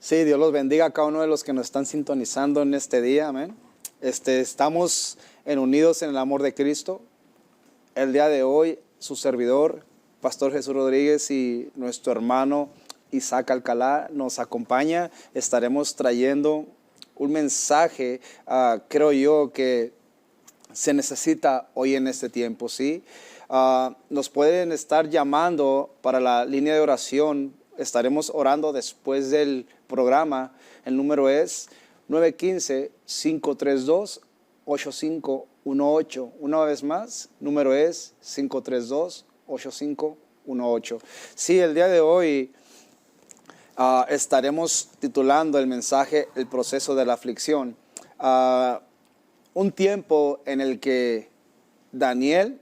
Sí, Dios los bendiga a cada uno de los que nos están sintonizando en este día, amén. Estamos unidos en el amor de Cristo. El día de hoy, su servidor, Pastor Jesús Rodríguez, y nuestro hermano Isaac Alcalá nos acompaña. Estaremos trayendo un mensaje, creo yo, que se necesita hoy en este tiempo, ¿sí? Nos pueden estar llamando para la línea de oración. Estaremos orando después del programa. El número es 915-532-8518. Una vez más, número es 532-8518. Sí, el día de hoy estaremos titulando el mensaje El proceso de la aflicción. Un tiempo en el que Daniel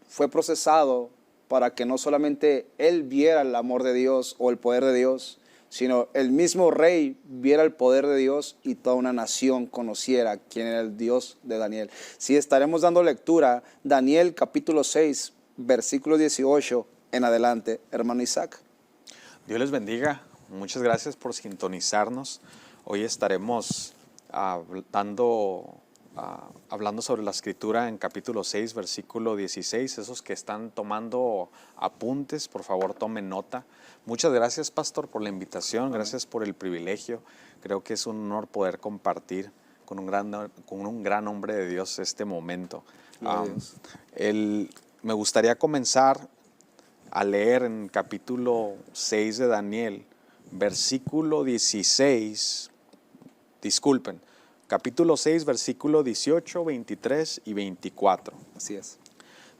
fue procesado para que no solamente él viera el amor de Dios o el poder de Dios, sino el mismo rey viera el poder de Dios y toda una nación conociera quién era el Dios de Daniel. Sí, estaremos dando lectura, Daniel capítulo 6, versículo 18 en adelante. Hermano Isaac. Dios les bendiga. Muchas gracias por sintonizarnos. Hoy estaremos hablando sobre la escritura en capítulo 6, versículo 16. Esos que están tomando apuntes, por favor tomen nota. Muchas gracias, pastor, por la invitación. Gracias por el privilegio. Creo que es un honor poder compartir con un gran hombre de Dios este momento. Me gustaría comenzar a leer en capítulo 6 de Daniel, versículo 16, capítulo 6, versículo 18, 23 y 24. Así es.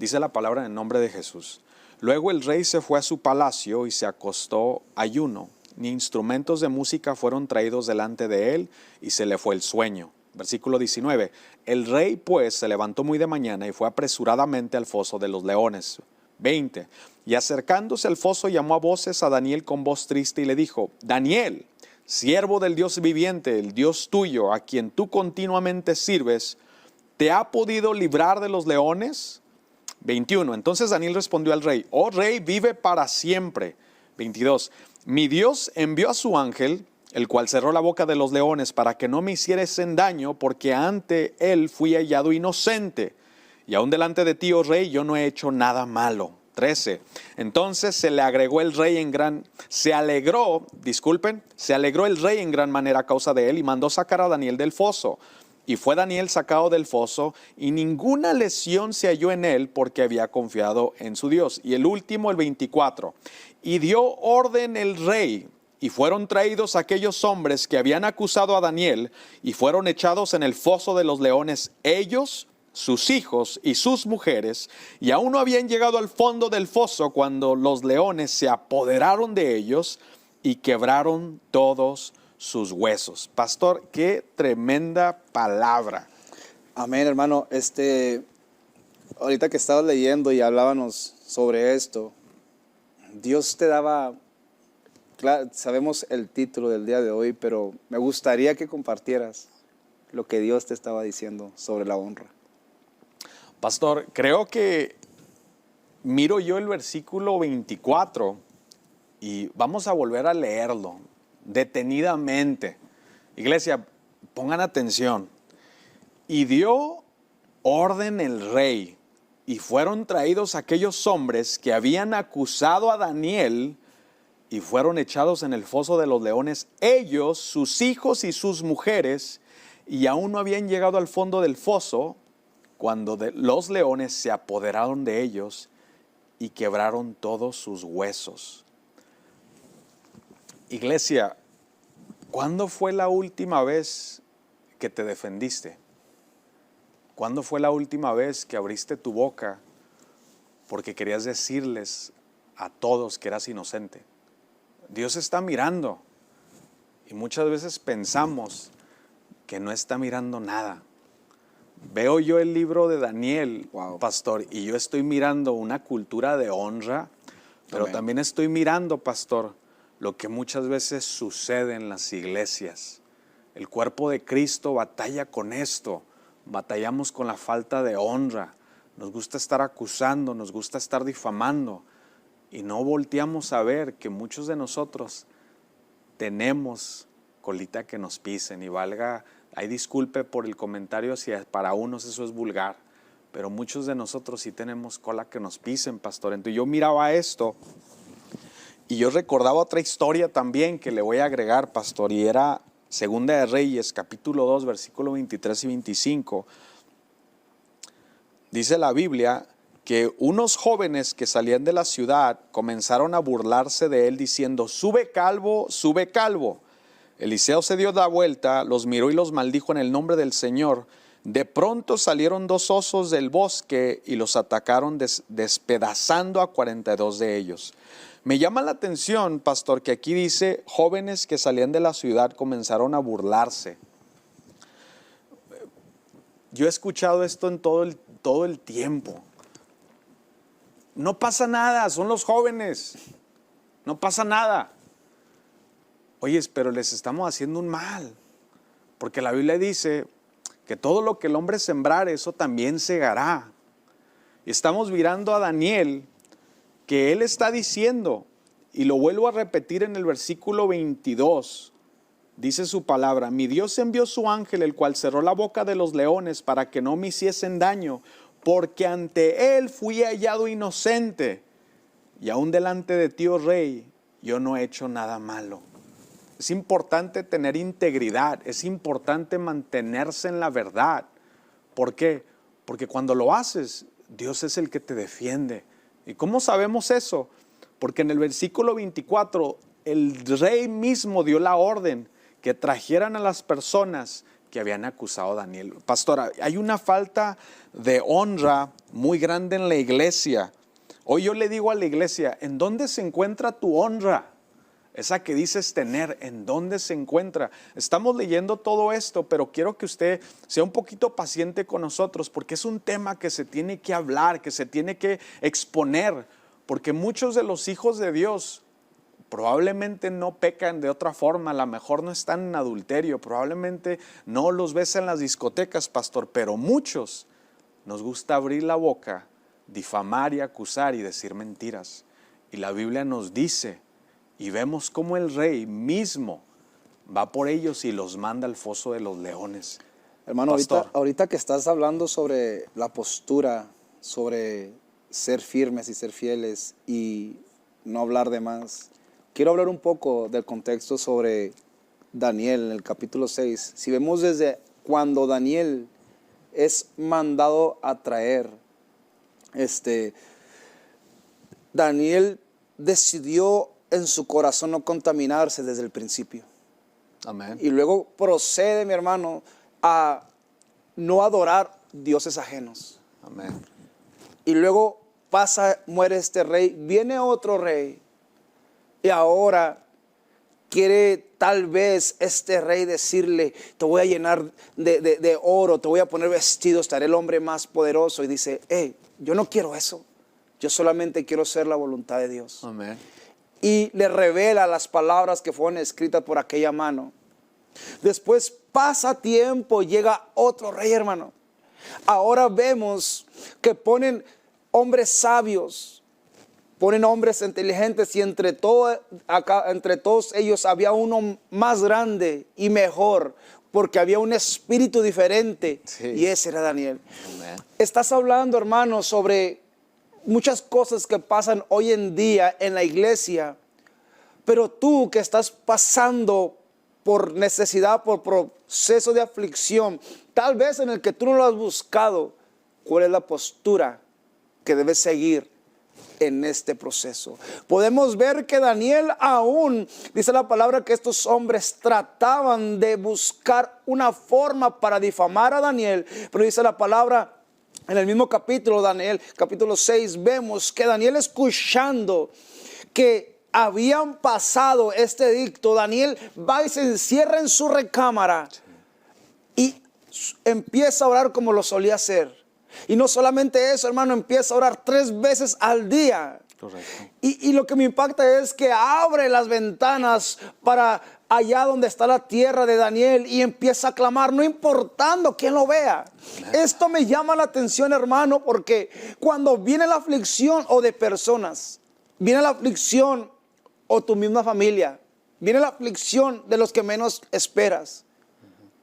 Dice la palabra en el nombre de Jesús. Luego el rey se fue a su palacio y se acostó ayuno. Ni instrumentos de música fueron traídos delante de él y se le fue el sueño. Versículo 19. El rey pues se levantó muy de mañana y fue apresuradamente al foso de los leones. 20. Y acercándose al foso llamó a voces a Daniel con voz triste y le dijo: Daniel, siervo del Dios viviente, el Dios tuyo, a quien tú continuamente sirves, ¿te ha podido librar de los leones? 21. Entonces Daniel respondió al rey: Oh rey, vive para siempre. 22. Mi Dios envió a su ángel, el cual cerró la boca de los leones para que no me hiciesen daño, porque ante él fui hallado inocente. Y aún delante de ti, oh rey, yo no he hecho nada malo. 13. Entonces se alegró el rey en gran manera a causa de él y mandó sacar a Daniel del foso. Y fue Daniel sacado del foso y ninguna lesión se halló en él porque había confiado en su Dios. Y el último, el 24. Y dio orden el rey y fueron traídos aquellos hombres que habían acusado a Daniel y fueron echados en el foso de los leones, ellos, sus hijos y sus mujeres, y aún no habían llegado al fondo del foso cuando los leones se apoderaron de ellos y quebraron todos sus huesos. Pastor, qué tremenda palabra. Amén, hermano. Ahorita que estabas leyendo y hablábamos sobre esto, Dios te daba, claro, sabemos el título del día de hoy, pero me gustaría que compartieras lo que Dios te estaba diciendo sobre la honra. Pastor, creo que miro yo el versículo 24 y vamos a volver a leerlo detenidamente. Iglesia, pongan atención. Y dio orden el rey y fueron traídos aquellos hombres que habían acusado a Daniel y fueron echados en el foso de los leones, ellos, sus hijos y sus mujeres, y aún no habían llegado al fondo del foso cuando los leones se apoderaron de ellos y quebraron todos sus huesos. Iglesia, ¿cuándo fue la última vez que te defendiste? ¿Cuándo fue la última vez que abriste tu boca porque querías decirles a todos que eras inocente? Dios está mirando y muchas veces pensamos que no está mirando nada. Veo yo el libro de Daniel, wow, pastor, y yo estoy mirando una cultura de honra, pero Amén. También estoy mirando, pastor, lo que muchas veces sucede en las iglesias. El cuerpo de Cristo batalla con esto, batallamos con la falta de honra, nos gusta estar acusando, nos gusta estar difamando, y no volteamos a ver que muchos de nosotros tenemos colita que nos pisen, y valga, hay disculpe por el comentario si para unos eso es vulgar, pero muchos de nosotros sí tenemos cola que nos pisen, pastor. Entonces yo miraba esto y yo recordaba otra historia también que le voy a agregar, pastor, y era Segunda de Reyes, capítulo 2, versículo 23 y 25. Dice la Biblia que unos jóvenes que salían de la ciudad comenzaron a burlarse de él diciendo: sube calvo, sube calvo. Eliseo se dio la vuelta, los miró y los maldijo en el nombre del Señor. De pronto salieron 2 osos del bosque y los atacaron despedazando a 42 de ellos. Me llama la atención, pastor, que aquí dice jóvenes que salían de la ciudad comenzaron a burlarse. Yo he escuchado esto en todo el tiempo. No pasa nada, son los jóvenes. No pasa nada. Oye, pero les estamos haciendo un mal. Porque la Biblia dice que todo lo que el hombre sembrare, eso también segará. Y estamos mirando a Daniel, que él está diciendo, y lo vuelvo a repetir en el versículo 22, dice su palabra: mi Dios envió su ángel, el cual cerró la boca de los leones para que no me hiciesen daño, porque ante él fui hallado inocente, y aún delante de ti, oh rey, yo no he hecho nada malo. Es importante tener integridad, es importante mantenerse en la verdad. ¿Por qué? Porque cuando lo haces, Dios es el que te defiende. ¿Y cómo sabemos eso? Porque en el versículo 24, el rey mismo dio la orden que trajeran a las personas que habían acusado a Daniel. Pastora, hay una falta de honra muy grande en la iglesia. Hoy yo le digo a la iglesia: ¿en dónde se encuentra tu honra? Esa que dices tener, ¿en dónde se encuentra? Estamos leyendo todo esto, pero quiero que usted sea un poquito paciente con nosotros, porque es un tema que se tiene que hablar, que se tiene que exponer, porque muchos de los hijos de Dios probablemente no pecan de otra forma, a lo mejor no están en adulterio, probablemente no los ves en las discotecas, pastor, pero muchos nos gusta abrir la boca, difamar y acusar y decir mentiras. Y la Biblia nos dice, y vemos cómo el rey mismo va por ellos y los manda al foso de los leones. Hermano, ahorita que estás hablando sobre la postura, sobre ser firmes y ser fieles y no hablar de más, quiero hablar un poco del contexto sobre Daniel en el capítulo 6. Si vemos desde cuando Daniel es mandado a traer, Daniel decidió en su corazón no contaminarse desde el principio. Amén. Y luego procede, mi hermano, a no adorar dioses ajenos. Amén. Y luego muere este rey, viene otro rey, y ahora quiere tal vez este rey decirle: te voy a llenar de oro, te voy a poner vestidos, te haré el hombre más poderoso. Y dice: yo no quiero eso, yo solamente quiero hacer la voluntad de Dios. Amén. Y le revela las palabras que fueron escritas por aquella mano. Después pasa tiempo, llega otro rey, hermano. Ahora vemos que ponen hombres sabios, ponen hombres inteligentes, y entre todos ellos había uno más grande y mejor, porque había un espíritu diferente, sí. Y ese era Daniel. Amén. Estás hablando, hermano, sobre muchas cosas que pasan hoy en día en la iglesia, pero tú que estás pasando por necesidad, por proceso de aflicción, tal vez en el que tú no lo has buscado, ¿cuál es la postura que debes seguir en este proceso? Podemos ver que Daniel aún, dice la palabra, que estos hombres trataban de buscar una forma para difamar a Daniel, pero dice la palabra, en el mismo capítulo, Daniel, capítulo 6, vemos que Daniel, escuchando que habían pasado este edicto, Daniel va y se encierra en su recámara y empieza a orar como lo solía hacer. Y no solamente eso, hermano, empieza a orar 3 veces al día. Correcto. Y lo que me impacta es que abre las ventanas para allá donde está la tierra de Daniel y empieza a clamar, no importando quién lo vea. Esto me llama la atención, hermano, porque cuando viene la aflicción o de personas, viene la aflicción o tu misma familia, viene la aflicción de los que menos esperas,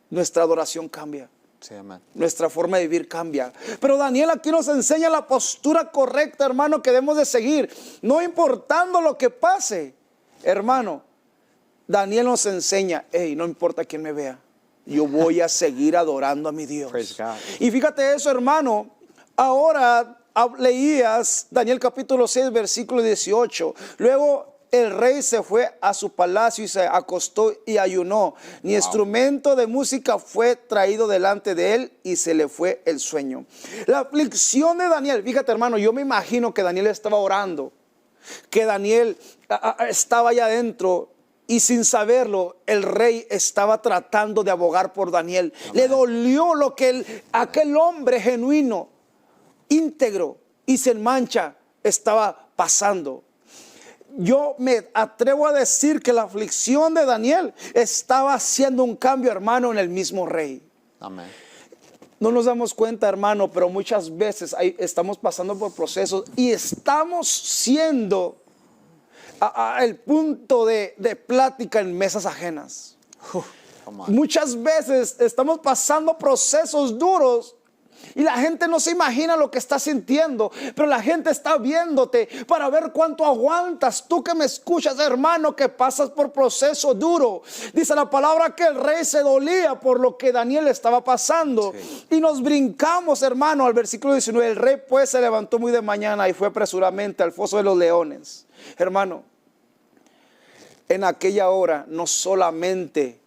nuestra adoración cambia. Sí, amén. Nuestra forma de vivir cambia. Pero Daniel aquí nos enseña la postura correcta, hermano, que debemos de seguir. No importando lo que pase, hermano. Daniel nos enseña, hey, no importa quién me vea, yo voy a seguir adorando a mi Dios. Praise God. Y fíjate eso, hermano. Ahora leías Daniel capítulo 6, versículo 18. Luego el rey se fue a su palacio y se acostó y ayunó. Ni instrumento de música fue traído delante de él y se le fue el sueño. La aflicción de Daniel, fíjate, hermano, yo me imagino que Daniel estaba orando, que Daniel estaba allá adentro. Y sin saberlo, el rey estaba tratando de abogar por Daniel. Amén. Le dolió lo que aquel hombre genuino, íntegro y sin mancha estaba pasando. Yo me atrevo a decir que la aflicción de Daniel estaba haciendo un cambio, hermano, en el mismo rey. Amén. No nos damos cuenta, hermano, pero muchas veces estamos pasando por procesos y estamos siendo el punto de plática en mesas ajenas. Muchas veces estamos pasando procesos duros y la gente no se imagina lo que está sintiendo, pero la gente está viéndote para ver cuánto aguantas. Tú que me escuchas, hermano, que pasas por proceso duro. Dice la palabra que el rey se dolía por lo que Daniel estaba pasando. Sí. Y nos brincamos, hermano, al versículo 19. El rey pues se levantó muy de mañana y fue apresuradamente al foso de los leones. Hermano, en aquella hora no solamente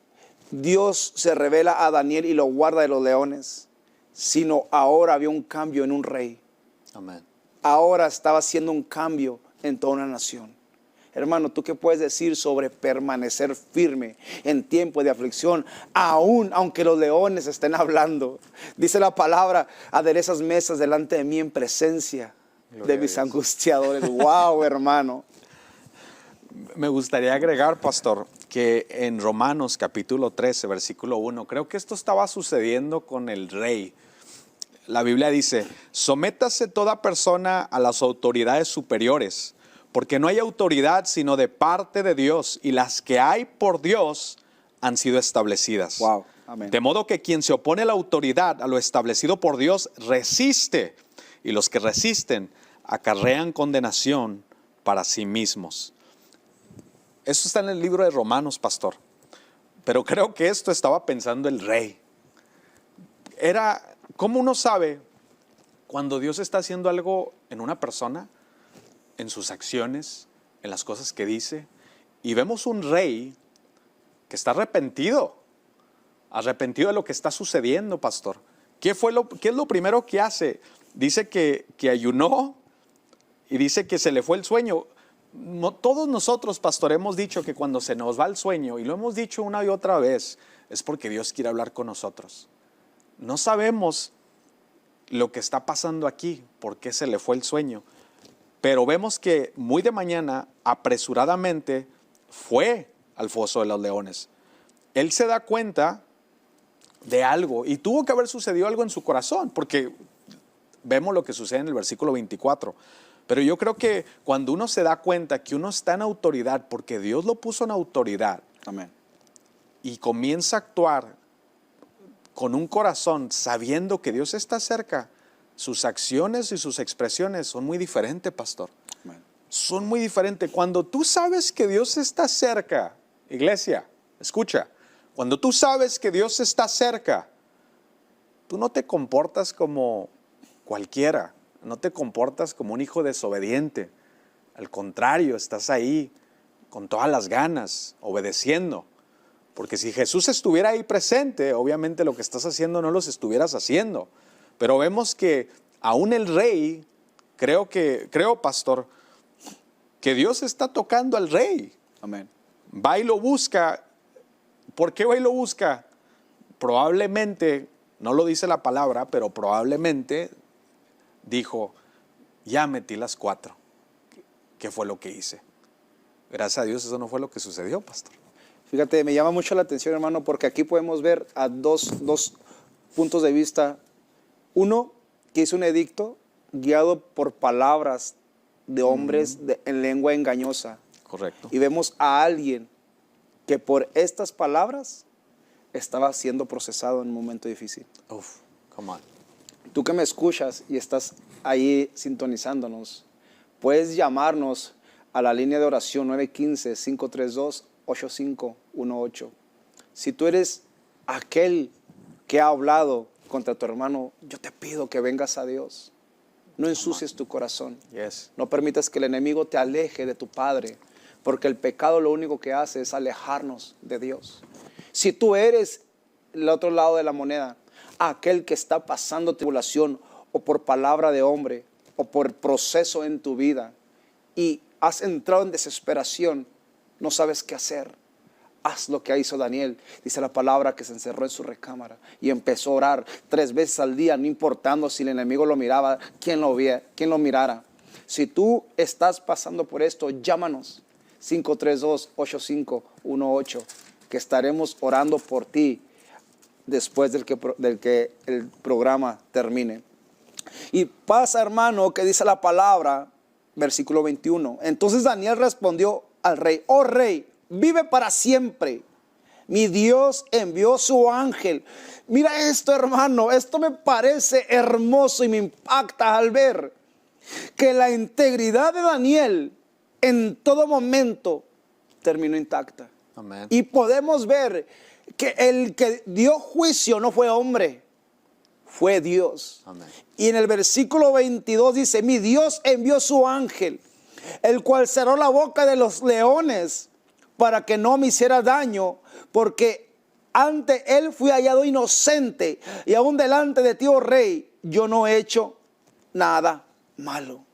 Dios se revela a Daniel y lo guarda de los leones, sino ahora había un cambio en un rey. Amén. Ahora estaba haciendo un cambio en toda una nación. Hermano, ¿tú qué puedes decir sobre permanecer firme en tiempo de aflicción, aún aunque los leones estén hablando? Dice la palabra, aderezas mesas delante de mí en presencia de mis angustiadores. Wow, hermano. Me gustaría agregar, pastor, que en Romanos capítulo 13, versículo 1, creo que esto estaba sucediendo con el rey. La Biblia dice, sométase toda persona a las autoridades superiores, porque no hay autoridad sino de parte de Dios, y las que hay por Dios han sido establecidas. Wow. Amén. De modo que quien se opone a la autoridad, a lo establecido por Dios, resiste, y los que resisten acarrean condenación para sí mismos. Eso está en el libro de Romanos, pastor. Pero creo que esto estaba pensando el rey. ¿Cómo uno sabe cuando Dios está haciendo algo en una persona, en sus acciones, en las cosas que dice? Y vemos un rey que está arrepentido de lo que está sucediendo, pastor. ¿Qué es lo primero que hace? Dice que ayunó y dice que se le fue el sueño. No, todos nosotros, pastor, hemos dicho que cuando se nos va el sueño, y lo hemos dicho una y otra vez, es porque Dios quiere hablar con nosotros. No sabemos lo que está pasando aquí, por qué se le fue el sueño, pero vemos que muy de mañana, apresuradamente, fue al foso de los leones. Él se da cuenta de algo, y tuvo que haber sucedido algo en su corazón, porque vemos lo que sucede en el versículo 24. Pero yo creo que cuando uno se da cuenta que uno está en autoridad, porque Dios lo puso en autoridad, amén, y comienza a actuar con un corazón sabiendo que Dios está cerca, sus acciones y sus expresiones son muy diferentes, pastor. amén. Son muy diferentes. Cuando tú sabes que Dios está cerca, iglesia, escucha, cuando tú sabes que Dios está cerca, tú no te comportas como cualquiera. No te comportas como un hijo desobediente. Al contrario, estás ahí con todas las ganas, obedeciendo. Porque si Jesús estuviera ahí presente, obviamente lo que estás haciendo no lo estuvieras haciendo. Pero vemos que aún el rey, creo, pastor, que Dios está tocando al rey. Amén. Va y lo busca. ¿Por qué va y lo busca? Probablemente, no lo dice la palabra, pero probablemente dijo, ya metí las 4. ¿Qué fue lo que hice? Gracias a Dios eso no fue lo que sucedió, pastor. Fíjate, me llama mucho la atención, hermano, porque aquí podemos ver a dos puntos de vista. Uno, que hizo un edicto guiado por palabras de hombres en lengua engañosa. Correcto. Y vemos a alguien que por estas palabras estaba siendo procesado en un momento difícil. Uf, come on. Tú que me escuchas y estás ahí sintonizándonos, puedes llamarnos a la línea de oración 915-532-8518. Si tú eres aquel que ha hablado contra tu hermano, yo te pido que vengas a Dios. No ensucies tu corazón. Yes. No permitas que el enemigo te aleje de tu Padre, porque el pecado lo único que hace es alejarnos de Dios. Si tú eres el otro lado de la moneda, aquel que está pasando tribulación o por palabra de hombre o por proceso en tu vida y has entrado en desesperación, no sabes qué hacer, haz lo que hizo Daniel. Dice la palabra que se encerró en su recámara y empezó a orar 3 veces al día, no importando si el enemigo lo miraba, quién lo mirara. Si tú estás pasando por esto, llámanos 532-8518, que estaremos orando por ti después del que el programa termine. Y pasa, hermano, que dice la palabra, versículo 21. Entonces Daniel respondió al rey: oh rey, vive para siempre. Mi Dios envió su ángel. Mira esto, hermano, esto me parece hermoso y me impacta al ver que la integridad de Daniel en todo momento terminó intacta. Amén. Y podemos ver que el que dio juicio no fue hombre, fue Dios. Amén. Y en el versículo 22 dice: mi Dios envió su ángel, el cual cerró la boca de los leones para que no me hiciera daño, porque ante él fui hallado inocente, y aún delante de ti, oh rey, yo no he hecho nada malo.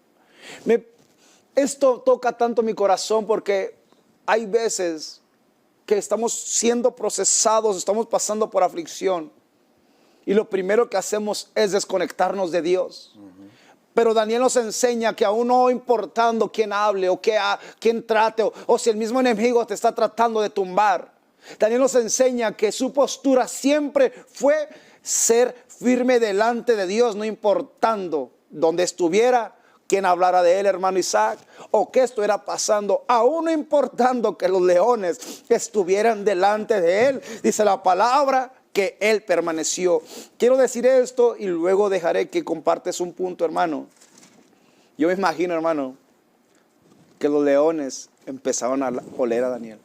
Esto toca tanto mi corazón, porque hay veces que estamos siendo procesados, estamos pasando por aflicción, y lo primero que hacemos es desconectarnos de Dios. Pero Daniel nos enseña que aún no importando quién hable o quién trate, o si el mismo enemigo te está tratando de tumbar, Daniel nos enseña que su postura siempre fue ser firme delante de Dios, no importando dónde estuviera, quién hablara de él, hermano Isaac, o qué estuviera pasando, aún no importando que los leones estuvieran delante de él. Dice la palabra que él permaneció. Quiero decir esto y luego dejaré que compartes un punto, hermano. Yo me imagino, hermano, que los leones empezaban a oler a Daniel.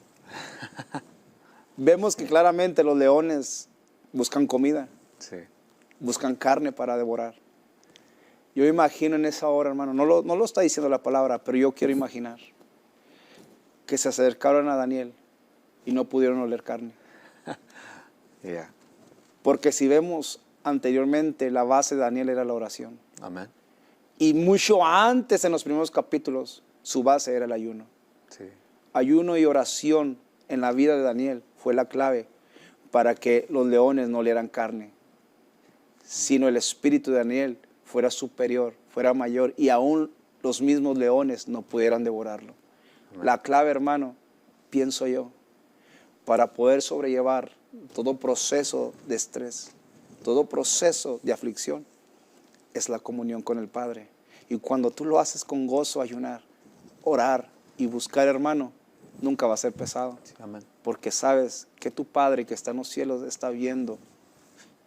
Vemos que claramente los leones buscan comida, Sí. buscan carne para devorar. Yo imagino en esa hora, hermano, no lo está diciendo la palabra, pero yo quiero imaginar que se acercaron a Daniel y no pudieron oler carne. Yeah. Porque si vemos anteriormente, la base de Daniel era la oración. Amén. Y mucho antes, en los primeros capítulos, su base era el ayuno. Sí. Ayuno y oración en la vida de Daniel fue la clave para que los leones no olieran carne, sino el espíritu de Daniel fuera superior, fuera mayor, y aún los mismos leones no pudieran devorarlo. Amén. La clave, hermano, pienso yo, para poder sobrellevar todo proceso de estrés, todo proceso de aflicción, es la comunión con el Padre. Y cuando tú lo haces con gozo, ayunar, orar y buscar, hermano, nunca va a ser pesado. Sí, amén. Porque sabes que tu Padre que está en los cielos está viendo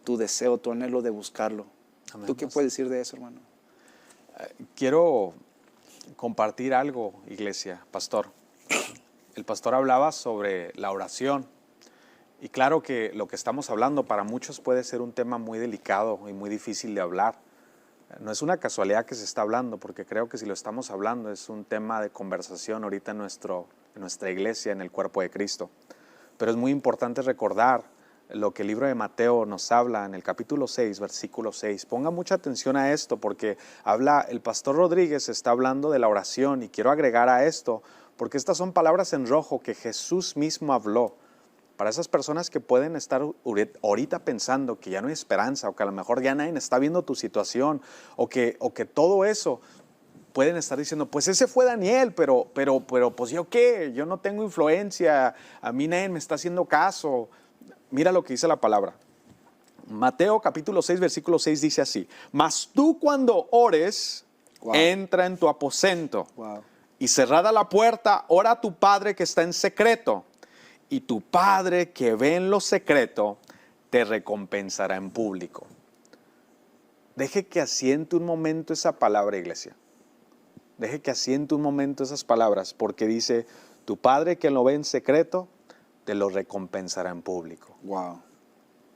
tu deseo, tu anhelo de buscarlo. Amén. ¿Tú qué puedes decir de eso, hermano? Quiero compartir algo, iglesia, pastor. El pastor hablaba sobre la oración. Y claro que lo que estamos hablando para muchos puede ser un tema muy delicado y muy difícil de hablar. No es una casualidad que se está hablando, porque creo que si lo estamos hablando es un tema de conversación ahorita en nuestra iglesia, en el cuerpo de Cristo. Pero es muy importante recordar lo que el libro de Mateo nos habla en el capítulo 6, versículo 6. Ponga mucha atención a esto, porque el pastor Rodríguez está hablando de la oración, y quiero agregar a esto, porque estas son palabras en rojo que Jesús mismo habló. Para esas personas que pueden estar ahorita pensando que ya no hay esperanza, o que a lo mejor ya nadie está viendo tu situación, o que todo eso, pueden estar diciendo, pues ese fue Daniel, pero pues yo qué, yo no tengo influencia, a mí nadie me está haciendo caso. Mira lo que dice la palabra. Mateo capítulo 6, versículo 6 dice así: mas tú cuando ores, wow, entra en tu aposento, Wow. y cerrada la puerta, ora a tu Padre que está en secreto, y tu Padre que ve en lo secreto te recompensará en público. Deje que asiente un momento esa palabra, iglesia. Deje que asiente un momento esas palabras, porque dice, tu Padre que lo ve en secreto te lo recompensará en público. Wow.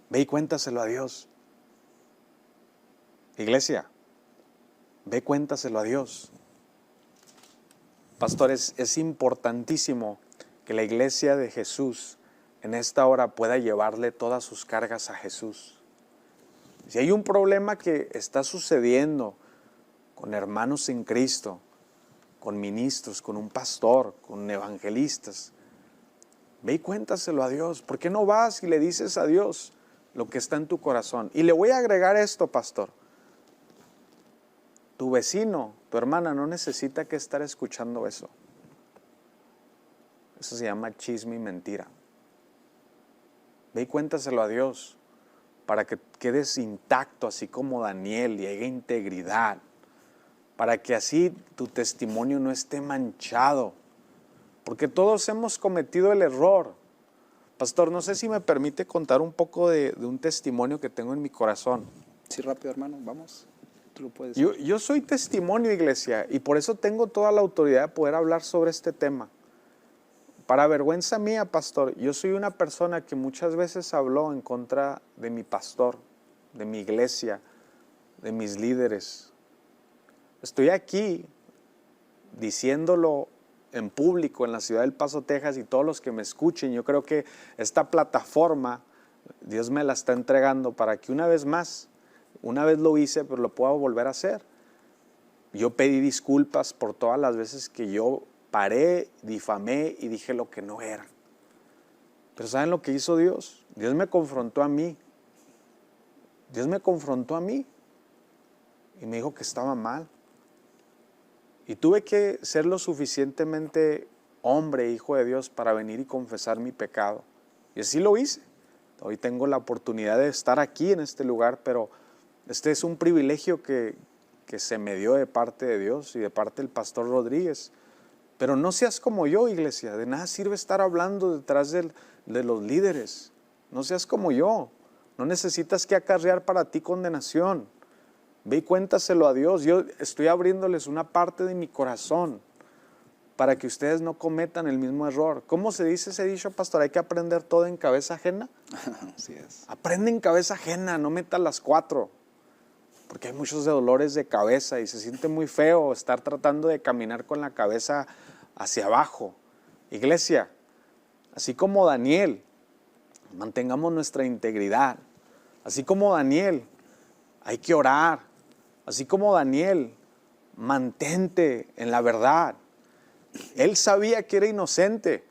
Ve y cuéntaselo a Dios. Iglesia, ve y cuéntaselo a Dios. Pastores, es importantísimo que la iglesia de Jesús en esta hora pueda llevarle todas sus cargas a Jesús. Si hay un problema que está sucediendo con hermanos en Cristo, con ministros, con un pastor, con evangelistas, ve y cuéntaselo a Dios. ¿Por qué no vas y le dices a Dios lo que está en tu corazón? Y le voy a agregar esto, pastor. Tu vecino, tu hermana no necesita que estar escuchando eso. Eso se llama chisme y mentira. Ve y cuéntaselo a Dios para que quedes intacto, así como Daniel, y haya integridad, para que así tu testimonio no esté manchado, porque todos hemos cometido el error. Pastor, no sé si me permite contar un poco de un testimonio que tengo en mi corazón. Sí, rápido, hermano, vamos. Tú lo puedes. Yo soy testimonio, iglesia, y por eso tengo toda la autoridad de poder hablar sobre este tema. Para vergüenza mía, pastor, yo soy una persona que muchas veces habló en contra de mi pastor, de mi iglesia, de mis líderes. Estoy aquí diciéndolo en público en la ciudad del Paso, Texas, y todos los que me escuchen, yo creo que esta plataforma Dios me la está entregando para que una vez más, una vez lo hice, pero lo puedo volver a hacer. Yo pedí disculpas por todas las veces que yo paré, difamé y dije lo que no era. Pero ¿saben lo que hizo Dios? Dios me confrontó a mí. Dios me confrontó a mí y me dijo que estaba mal. Y tuve que ser lo suficientemente hombre, hijo de Dios, para venir y confesar mi pecado. Y así lo hice. Hoy tengo la oportunidad de estar aquí en este lugar, pero este es un privilegio que se me dio de parte de Dios y de parte del pastor Rodríguez. Pero no seas como yo, iglesia. De nada sirve estar hablando detrás de los líderes. No seas como yo. No necesitas que acarrear para ti condenación. Ve y cuéntaselo a Dios. Yo estoy abriéndoles una parte de mi corazón para que ustedes no cometan el mismo error. ¿Cómo se dice ese dicho, pastor? Hay que aprender todo en cabeza ajena. Así es. Aprende en cabeza ajena, no metas las 4. Porque hay muchos dolores de cabeza y se siente muy feo estar tratando de caminar con la cabeza hacia abajo. Iglesia, así como Daniel, mantengamos nuestra integridad. Así como Daniel, hay que orar. Así como Daniel, mantente en la verdad. Él sabía que era inocente,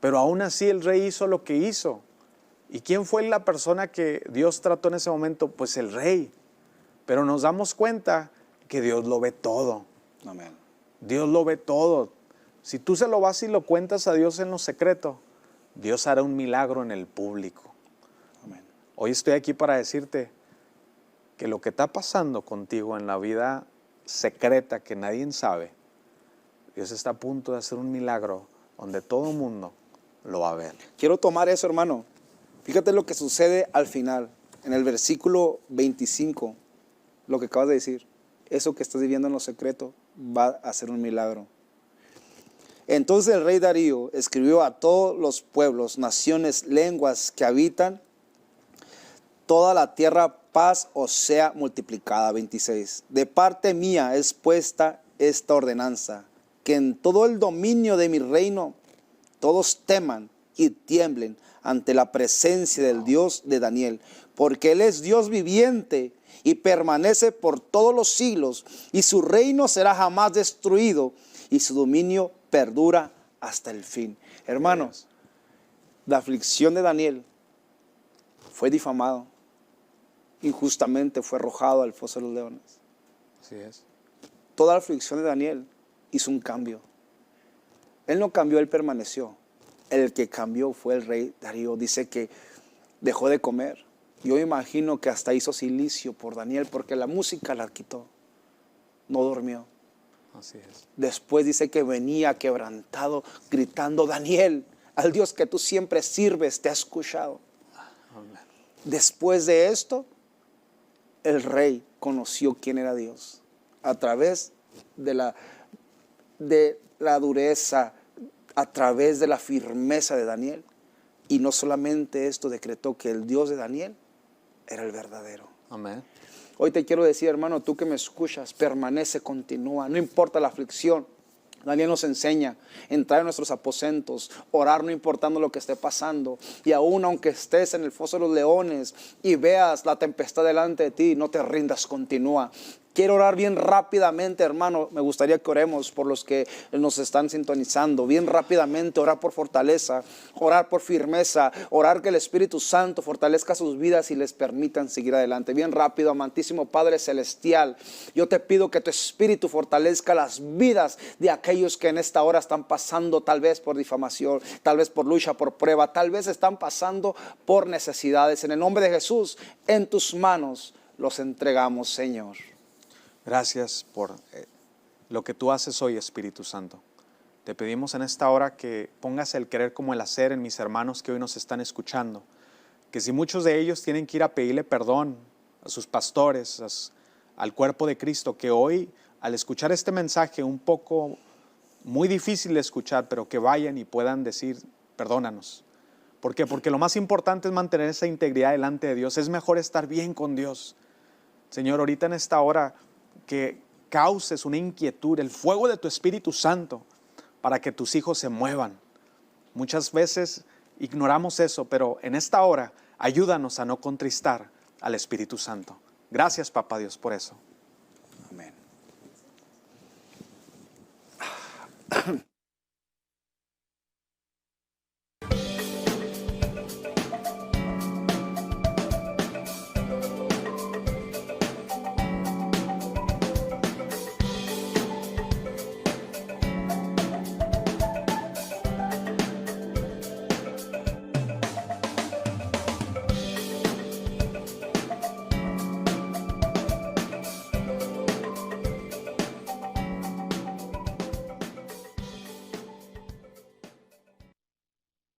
pero aún así el rey hizo lo que hizo. ¿Y quién fue la persona que Dios trató en ese momento? Pues el rey. Pero nos damos cuenta que Dios lo ve todo. Amén. Dios lo ve todo. Si tú se lo vas y lo cuentas a Dios en lo secreto, Dios hará un milagro en el público. Amén. Hoy estoy aquí para decirte que lo que está pasando contigo en la vida secreta que nadie sabe, Dios está a punto de hacer un milagro donde todo el mundo lo va a ver. Quiero tomar eso, hermano. Fíjate lo que sucede al final, en el versículo 25, lo que acabas de decir. Eso que estás viviendo en lo secreto va a ser un milagro. Entonces el rey Darío escribió a todos los pueblos, naciones, lenguas que habitan toda la tierra, paz os sea multiplicada. 26. De parte mía es puesta esta ordenanza, que en todo el dominio de mi reino todos teman y tiemblen ante la presencia del Dios de Daniel, porque Él es Dios viviente y permanece por todos los siglos, y su reino será jamás destruido, y su dominio perdura hasta el fin. Hermanos, la aflicción de Daniel fue difamado, injustamente fue arrojado al foso de los leones. Así es. Toda la aflicción de Daniel hizo un cambio. Él no cambió, él permaneció. El que cambió fue el rey Darío. Dice que dejó de comer. Yo imagino que hasta hizo silicio por Daniel, porque la música la quitó. No durmió. Así es. Después dice que venía quebrantado, gritando: Daniel, al Dios que tú siempre sirves, te ha escuchado. Después de esto, el rey conoció quién era Dios a través de la dureza, a través de la firmeza de Daniel. Y no solamente esto, decretó que el Dios de Daniel era el verdadero. Amén. Hoy te quiero decir, hermano, tú que me escuchas, permanece, continúa, no importa la aflicción. Daniel nos enseña a entrar en nuestros aposentos, orar no importando lo que esté pasando. Y aún aunque estés en el foso de los leones y veas la tempestad delante de ti, no te rindas, continúa. Quiero orar bien rápidamente, hermano. Me gustaría que oremos por los que nos están sintonizando. Bien rápidamente, orar por fortaleza, orar por firmeza, orar que el Espíritu Santo fortalezca sus vidas y les permitan seguir adelante. Bien rápido, amantísimo Padre Celestial, yo te pido que tu Espíritu fortalezca las vidas de aquellos que en esta hora están pasando tal vez por difamación, tal vez por lucha, por prueba, tal vez están pasando por necesidades. En el nombre de Jesús, en tus manos los entregamos, Señor. Gracias por lo que tú haces hoy, Espíritu Santo. Te pedimos en esta hora que pongas el querer como el hacer en mis hermanos que hoy nos están escuchando. Que si muchos de ellos tienen que ir a pedirle perdón a sus pastores, al cuerpo de Cristo, que hoy al escuchar este mensaje un poco muy difícil de escuchar, pero que vayan y puedan decir, perdónanos. ¿Por qué? Porque lo más importante es mantener esa integridad delante de Dios. Es mejor estar bien con Dios. Señor, ahorita en esta hora, que causes una inquietud, el fuego de tu Espíritu Santo, para que tus hijos se muevan. Muchas veces ignoramos eso, pero en esta hora, ayúdanos a no contristar al Espíritu Santo. Gracias, Papá Dios, por eso. Amén.